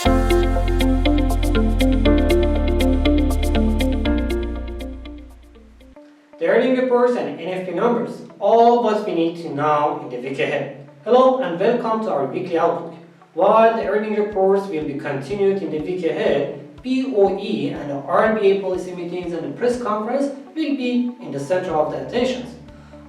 The earning reports and NFP numbers, all what we need to know in the week ahead. Hello and welcome to our weekly outlook. While the earning reports will be continued in the week ahead, BOE and the RBA policy meetings and the press conference will be in the center of the attentions.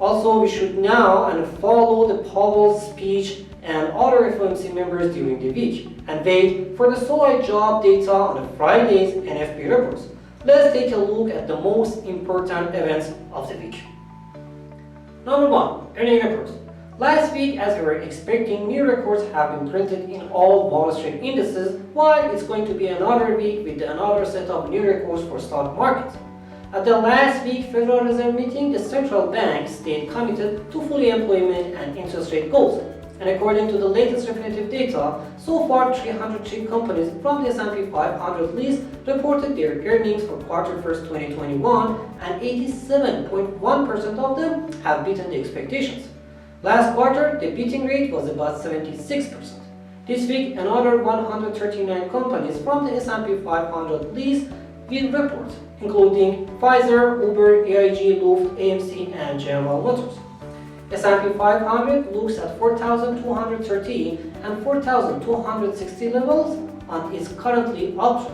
Also, we should now and follow the Powell's speech and other FOMC members during the week and wait for the solid job data on the Friday's NFP reports. Let's take a look at the most important events of the week. Number 1. Earning reports. Last week, as we were expecting, new records have been printed in all Wall Street indices, while it's going to be another week with another set of new records for stock markets. At the last week Federal Reserve meeting, the central bank stayed committed to full employment and interest rate goals. And according to the latest refinitiv data, so far 303 companies from the S&P 500 list reported their earnings for quarter 1st 2021, and 87.1% of them have beaten the expectations. Last quarter, the beating rate was about 76%. This week, another 139 companies from the S&P 500 list will report, including Pfizer, Uber, AIG, Lyft, AMC, and General Motors. S&P 500 looks at 4,230 and 4,260 levels and is currently uptrend.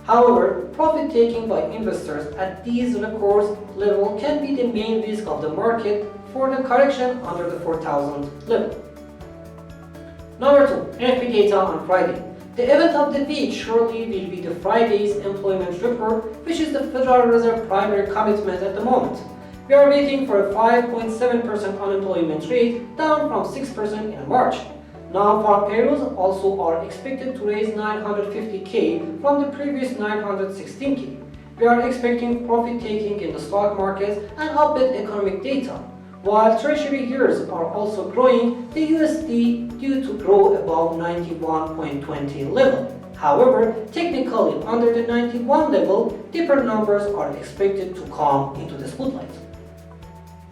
However, profit taking by investors at these records level can be the main risk of the market for the correction under the 4,000 level. Number 2. NFP data on Friday. The event of the week surely will be the Friday's employment report, which is the Federal Reserve primary commitment at the moment. We are waiting for a 5.7% unemployment rate, down from 6% in March. Non-farm payrolls also are expected to raise 950K from the previous 916K. We are expecting profit taking in the stock markets and upbeat economic data. While Treasury yields are also growing, the USD due to grow above 91.20 level. However, technically under the 91 level, deeper numbers are expected to come into the spotlight.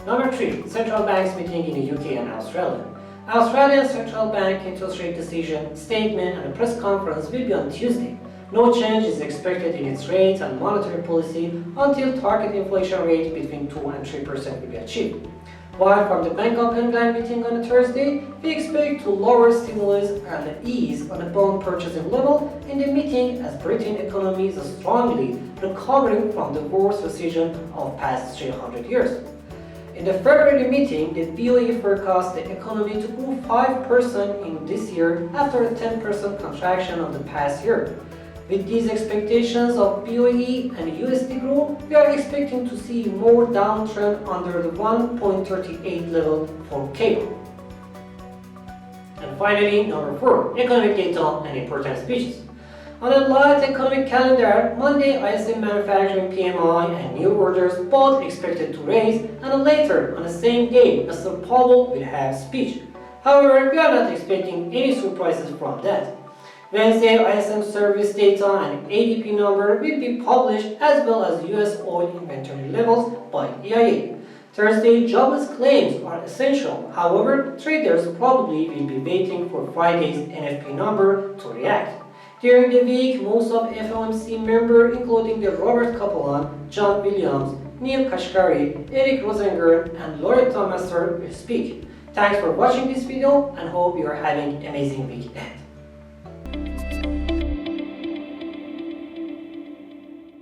Number 3. Central banks meeting in the UK and Australia. Australian Central Bank interest rate decision, statement and a press conference will be on Tuesday. No change is expected in its rate and monetary policy until target inflation rate between 2 and 3% will be achieved. While from the Bank of England meeting on Thursday, we expect to lower stimulus and ease on the bond purchasing level in the meeting as Britain economy is strongly recovering from the worst recession of past 300 years. In the February meeting, the BOE forecast the economy to grow 5% in this year after a 10% contraction of the past year. With these expectations of BOE and USD growth, we are expecting to see more downtrend under the 1.38 level for cable. And finally, number 4, economic data and important speeches. On the light economic calendar, Monday ISM manufacturing PMI and new orders both expected to raise, and later on the same day, Mr. Powell will have speech. However, we are not expecting any surprises from that. Wednesday ISM service data and ADP number will be published, as well as US oil inventory levels by EIA. Thursday jobless claims are essential. However, traders probably will be waiting for Friday's NFP number to react. During the week, most of FOMC members, including the Robert Kaplan, John Williams, Neil Kashkari, Eric Rosinger, and Loretta Messer will speak. Thanks for watching this video and hope you are having an amazing week ahead.